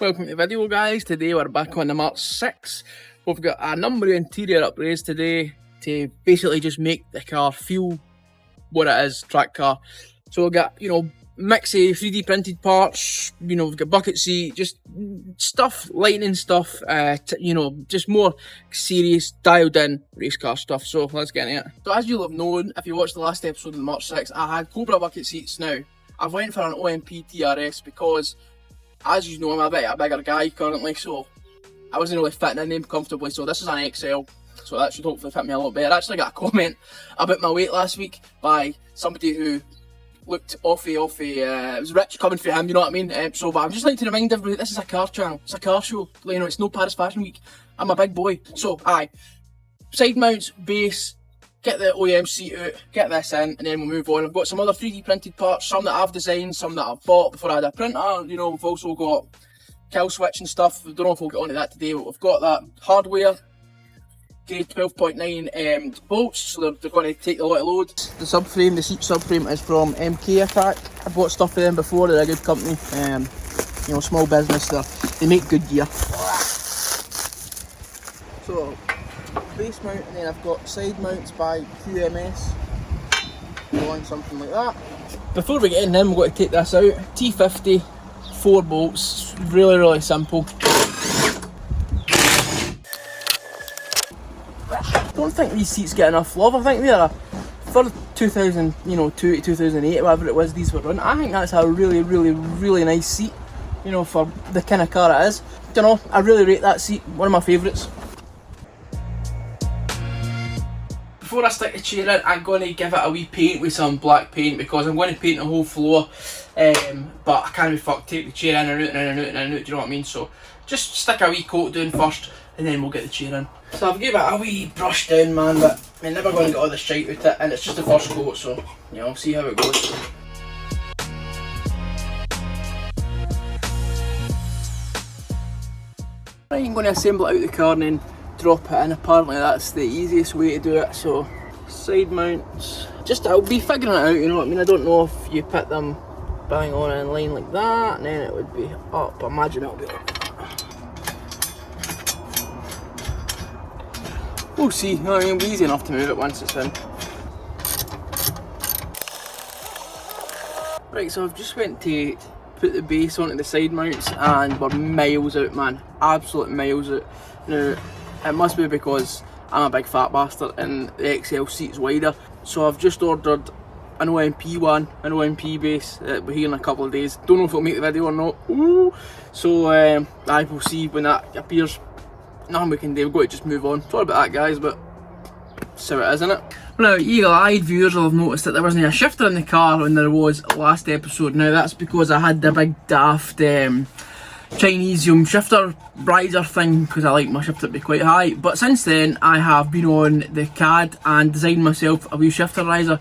Welcome to the video, guys. Today we're back on the Mark 6. We've got a number of interior upgrades today to basically just make the car feel what it is, track car. So we've got, mix of 3D printed parts, we've got bucket seat, just stuff, lightning stuff, just more serious, dialed in race car stuff. So let's get into it. So as you'll have known, if you watched the last episode of the Mark 6, I had Cobra bucket seats. Now, I've went for an OMP TRS because, as you know, I'm a bit of a bigger guy currently, so I wasn't really fitting in them comfortably. So this is an XL, so that should hopefully fit me a lot better. I actually got a comment about my weight last week by somebody who looked offy, it was rich coming for him, you know what I mean? But I'm just like to remind everybody, this is a car channel, it's a car show, it's no Paris Fashion Week. I'm a big boy. So side mounts, base, get the OEM seat out, get this in, and then we'll move on. I've got some other 3D printed parts, some that I've designed, some that I've bought before I had a printer. We've also got kill switch and stuff. I don't know if we'll get onto that today, but we've got that hardware, grade 12.9 bolts, so they're going to take a lot of load. The subframe, the seat subframe is from MK Attack. I bought stuff for them before, they're a good company. Small business, they make good gear. So, base mount, and then I've got side mounts by QMS, on something like that. Before we get in, then we're going to take this out. T50, 4 bolts, really simple. I don't think these seats get enough love. I think they're for 2002 to 2008, whatever it was these were running. I think that's a really nice seat, for the kind of car it is. I really rate that seat, one of my favourites. Before I stick the chair in, I'm going to give it a wee paint with some black paint because I'm going to paint the whole floor, but I can't be fucked, take the chair in and out and in and out and in and out, do you know what I mean? So just stick a wee coat down first and then we'll get the chair in. So I've given it a wee brush down, man, but I'm never going to get all the shite out it, and it's just the first coat, so see how it goes. Right, I'm going to assemble it out the car and then drop it in. Apparently that's the easiest way to do it. So side mounts, I'll be figuring it out, you know what I mean? I don't know if you put them bang on in line like that and then it would be up. I imagine it'll be up. We'll see. It'll be easy enough to move it once it's in. Right, so I've just went to put the base onto the side mounts and we're miles out, man. Absolute miles out. Now, it must be because I'm a big fat bastard and the XL seat's wider. So I've just ordered an OMP one, an OMP base. It'll be here in a couple of days. Don't know if it'll make the video or not. Ooh. So I will see when that appears. Nothing we can do, we've got to just move on. Sorry about that, guys, but so it is, isn't it? Now, eagle-eyed viewers will have noticed that there wasn't a shifter in the car when there was last episode. Now, that's because I had the big daft Chinese shifter riser thing, because I like my shifter to be quite high. But since then, I have been on the CAD and designed myself a wee shifter riser.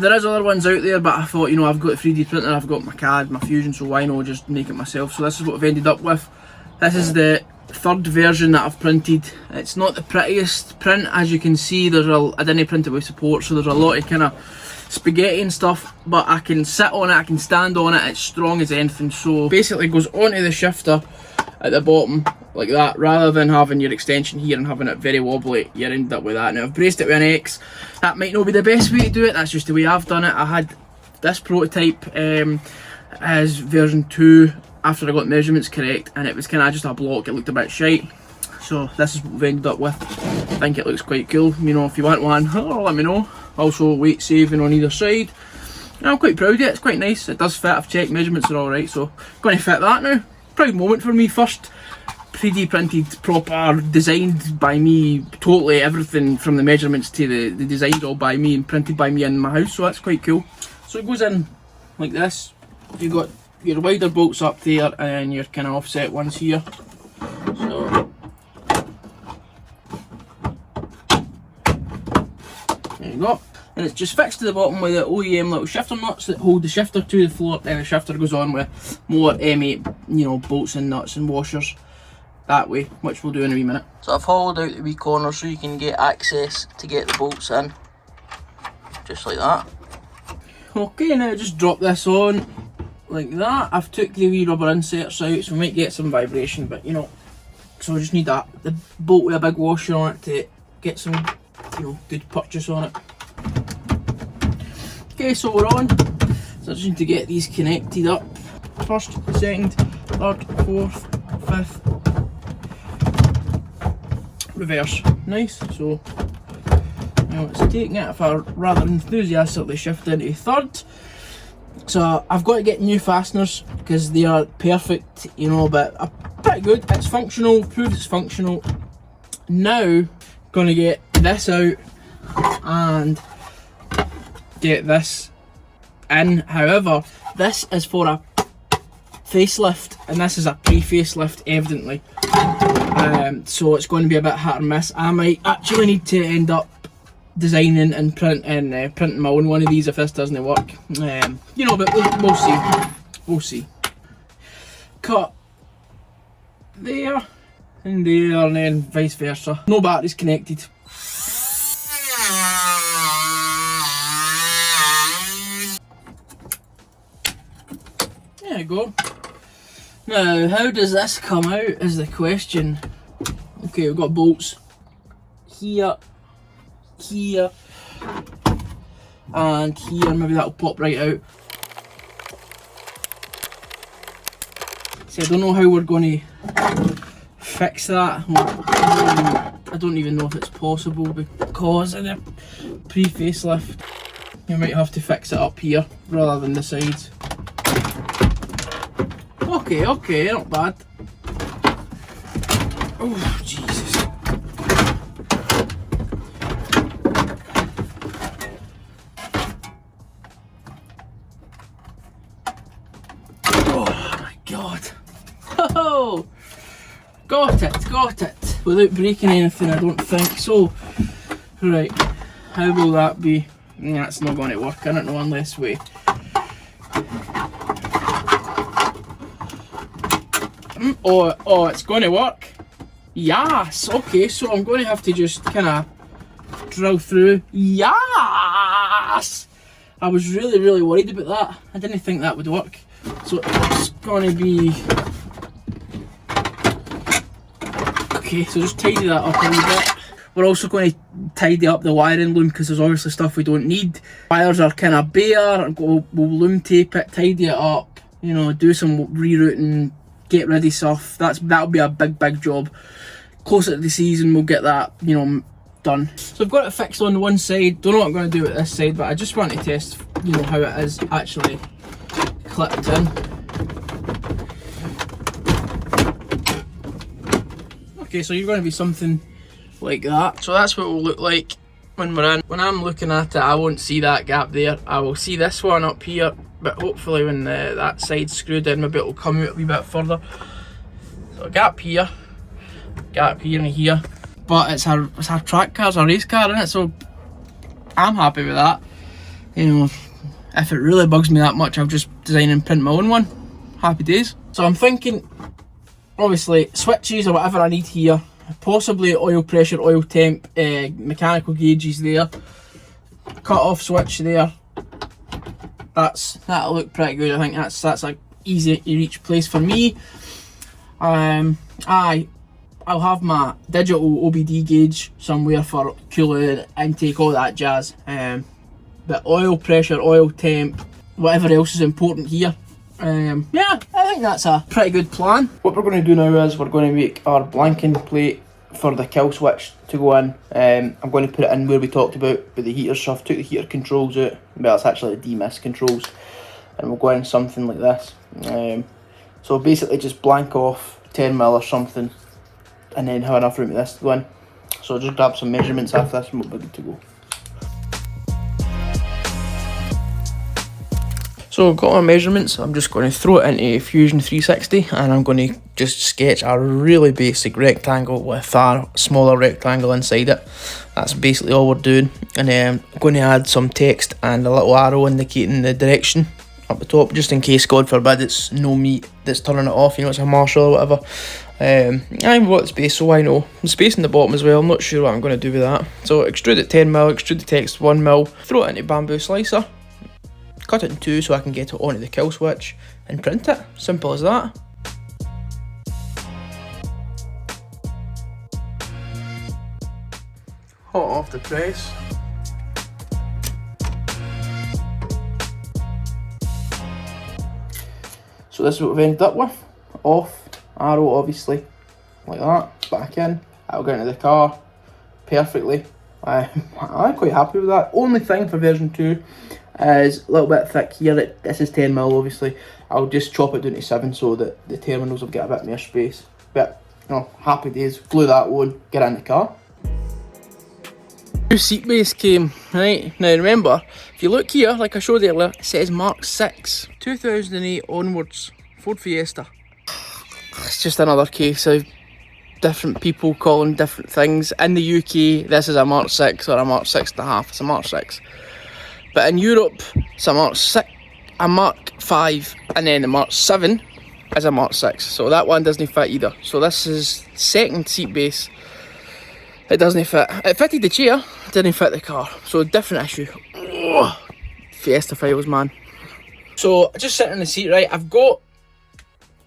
There is other ones out there, but I thought, I've got a 3D printer, I've got my CAD, my Fusion, so why not just make it myself? So this is what I've ended up with. This is the third version that I've printed. It's not the prettiest print, as you can see. I didn't print it with support, so there's a lot of kind of spaghetti and stuff, but I can sit on it, I can stand on it, it's strong as anything. So basically it goes onto the shifter at the bottom like that, rather than having your extension here and having it very wobbly. You end up with that. Now I've braced it with an X. That might not be the best way to do it, that's just the way I've done it. I had this prototype as version 2 after I got measurements correct, and it was kind of just a block, it looked a bit shite. So this is what we've ended up with. I think it looks quite cool. If you want one, let me know. Also weight saving on either side. I'm quite proud of it, it's quite nice. It does fit, I've checked, measurements are alright, so going to fit that now. Proud moment for me, first 3D printed, proper, designed by me, totally everything from the measurements to the design all by me and printed by me in my house, so that's quite cool. So it goes in like this. You've got your wider bolts up there and your kind of offset ones here. So there you go. And it's just fixed to the bottom with the OEM little shifter nuts that hold the shifter to the floor. Then the shifter goes on with more M8, bolts and nuts and washers that way, which we'll do in a wee minute. So I've hollowed out the wee corner so you can get access to get the bolts in, just like that. Okay, now just drop this on like that. I've took the wee rubber inserts out, so we might get some vibration, but you know, so I just need the bolt with a big washer on it to get some, you know, good purchase on it. Okay, so we're on. So I just need to get these connected up. First, second, third, fourth, fifth. Reverse. Nice. So now it's taking it for rather enthusiastically shift into third. So I've got to get new fasteners because they are perfect, you know, but pretty good. It's functional, proves it's functional. Now, gonna get this out and get this in. However, this is for a facelift and this is a pre-facelift evidently. So it's going to be a bit hit or miss. I might actually need to end up designing and printing my own one of these if this doesn't work. You know, but we'll see. We'll see. Cut there and there and then vice versa. No batteries connected. There you go. Now, how does this come out is the question. Okay, we've got bolts here, here, and here. Maybe that'll pop right out. See, I don't know how we're going to fix that. I don't even know if it's possible because of the pre-facelift. You might have to fix it up here rather than the sides. Okay, not bad. Oh, Jesus. Oh my God. Oh, got it. Without breaking anything, I don't think. So, right, how will that be? That's not going to work, I don't know, unless we... Oh, it's going to work. Yes. Okay, so I'm going to have to just kind of drill through. Yes. I was really worried about that. I didn't think that would work. So it's going to be... Okay, so just tidy that up a little bit. We're also going to tidy up the wiring loom because there's obviously stuff we don't need. Wires are kind of bare. We'll loom tape it, tidy it up. You know, do some rerouting. Get ready stuff. That'll be a big job. Closer to the season we'll get that, you know, done. So I've got it fixed on one side. Don't know what I'm going to do with this side, but I just want to test, you know, how it is actually clipped in. Okay, so you're going to be something like that. So that's what it will look like when we're in. When I'm looking at it, I won't see that gap there. I will see this one up here. But hopefully when that side's screwed in, maybe it'll come out a wee bit further. So gap here and here. But it's a track car, it's a race car, isn't it? So I'm happy with that. You know, if it really bugs me that much, I'll just design and print my own one. Happy days. So I'm thinking, obviously, switches or whatever I need here. Possibly oil pressure, oil temp, mechanical gauges there. Cut off switch there. That'll look pretty good. I think that's a easy to reach place for me. I'll have my digital OBD gauge somewhere for cooling, intake, all that jazz. But oil pressure, oil temp, whatever else is important here. Yeah, I think that's a pretty good plan. What we're going to do now is we're going to make our blanking plate for the kill switch to go in. I'm going to put it in where we talked about with the heater stuff. Took the heater controls out, but it's actually the demist controls, and we'll go in something like this. So basically just blank off 10mm or something, and then have enough room for this to go in. So I'll just grab some measurements after this and we'll be good to go. So I've got my measurements. I'm just going to throw it into Fusion 360 and I'm going to just sketch a really basic rectangle with a smaller rectangle inside it. That's basically all we're doing. And then I'm going to add some text and a little arrow indicating the direction up the top, just in case, God forbid, it's no meat that's turning it off, you know, it's a Marshall or whatever. I've got the space, so I know. The space in the bottom as well, I'm not sure what I'm going to do with that. So extrude it 10mm, extrude the text 1mm, throw it into bamboo slicer. Cut it in two so I can get it onto the kill switch, and print it. Simple as that. Hot off the press. So this is what we've ended up with. Off, arrow obviously, like that, back in, that'll go into the car perfectly. I'm quite happy with that. Only thing for version 2 is a little bit thick here. This is 10mm obviously. I'll just chop it down to 7 so that the terminals will get a bit more space. But, you know, happy days, glue that on, get in the car. New seat base came, right? Now remember, if you look here, like I showed earlier, it says Mark 6. 2008 onwards, Ford Fiesta. It's just another case of different people calling different things. In the UK, this is a Mark 6 or a Mark 6.5. It's a Mark 6. But in Europe, it's a Mark 6, a Mark 5, and then the Mark 7 is a Mark 6. So that one doesn't fit either. So this is second seat base. It doesn't fit. It fitted the chair, didn't fit the car. So different issue. Ugh. Fiesta files, man. So just sitting in the seat, right? I've got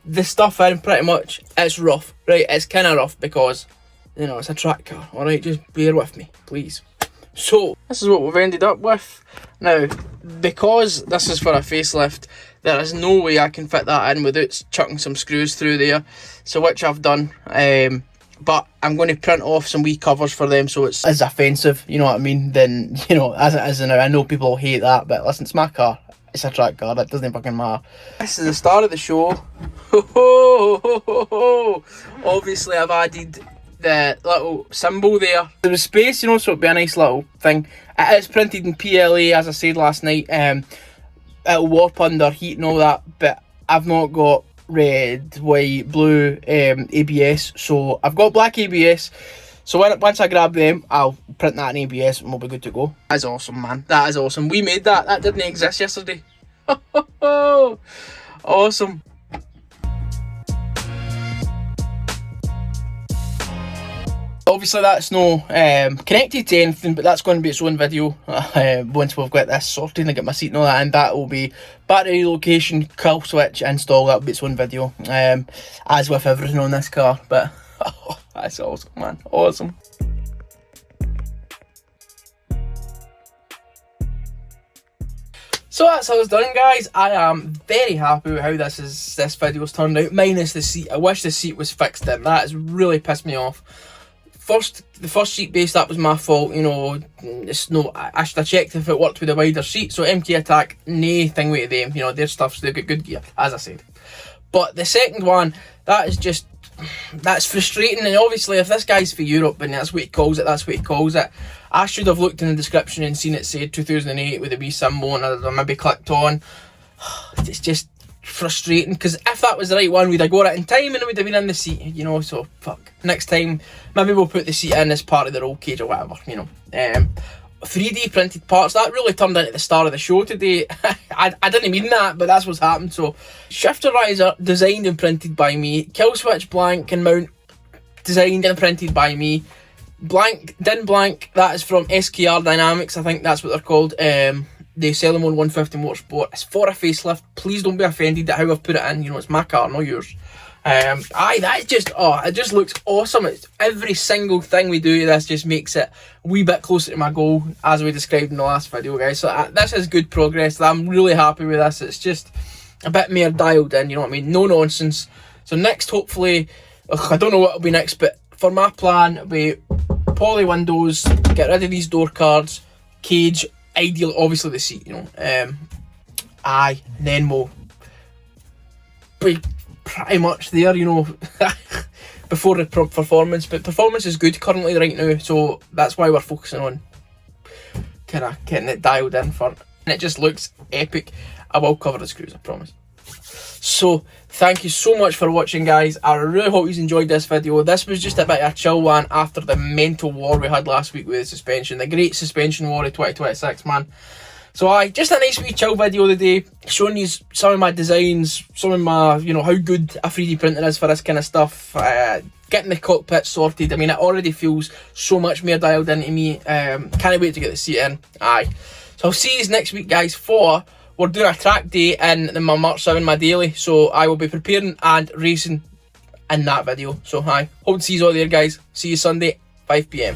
the stuff in pretty much. It's rough, right? It's kind of rough because, you know, it's a track car. All right, just bear with me, please. So this is what we've ended up with. Now, because this is for a facelift, there is no way I can fit that in without chucking some screws through there. So which I've done. But I'm going to print off some wee covers for them so it's as offensive, you know what I mean, then, you know, as it is now. I know people will hate that, but listen, it's my car. It's a track car, that doesn't fucking matter. This is the start of the show. Obviously I've added the little symbol there. There was space, you know, so it'd be a nice little thing. It is printed in PLA, as I said last night. It'll warp under heat and all that, but I've not got red, white, blue ABS, so I've got black ABS. So once I grab them, I'll print that in ABS and we'll be good to go. That's awesome, man. That is awesome. We made that. That didn't exist yesterday. Awesome. Obviously that's no connected to anything, but that's going to be its own video once we've got this sorted and get my seat and all that, and that will be battery location, kill switch install. That will be its own video, as with everything on this car. But oh, that's awesome, man. Awesome. So that's how it's done, guys. I am very happy with how this video's turned out, minus the seat. I wish the seat was fixed in. That has really pissed me off. The first seat base, that was my fault, you know. It's no, I should have checked if it worked with a wider seat. So MK Attack, nae way to them, you know, their stuff's, they've got good gear, as I said. But the second one, that is just, that's frustrating. And obviously if this guy's for Europe and that's what he calls it, that's what he calls it. I should have looked in the description and seen it said 2008 with a wee symbol, and I maybe clicked on. It's just frustrating, because if that was the right one, we'd have got it in time and it would have been in the seat, you know. So fuck, next time maybe we'll put the seat in as part of the roll cage or whatever, you know. 3D printed parts, that really turned into the star of the show today. I didn't mean that, but that's what's happened. So shifter riser designed and printed by me, kill switch blank and mount designed and printed by me, blank that is from SKR Dynamics, I think that's what they're called. They sell them on 150 Motorsport. It's for a facelift. Please don't be offended at how I've put it in. You know, it's my car, not yours. That just, it just looks awesome. It's, every single thing we do to this just makes it a wee bit closer to my goal, as we described in the last video, guys. So this is good progress. I'm really happy with this. It's just a bit more dialed in, you know what I mean? No nonsense. So next, hopefully, I don't know what will be next, but for my plan, it'll be poly windows, get rid of these door cards, cage, ideal, obviously the seat, you know. Then we'll be pretty much there, you know, before the performance. But performance is good currently right now, so that's why we're focusing on kind of getting it dialed in for, and it just looks epic. I will cover the screws, I promise. So thank you so much for watching, guys. I really hope you enjoyed this video. This was just a bit of a chill one after the mental war we had last week with the suspension, the great suspension war of 2026, man. So just a nice wee chill video today, showing you some of my designs, some of my, you know, how good a 3D printer is for this kind of stuff. Getting the cockpit sorted. I mean, it already feels so much more dialed into me. Can't wait to get the seat in. So I'll see you next week, guys, for we're doing a track day in my Mark 7, my daily, so I will be preparing and racing in that video. So hope to see you all there, guys. See you Sunday, 5 PM.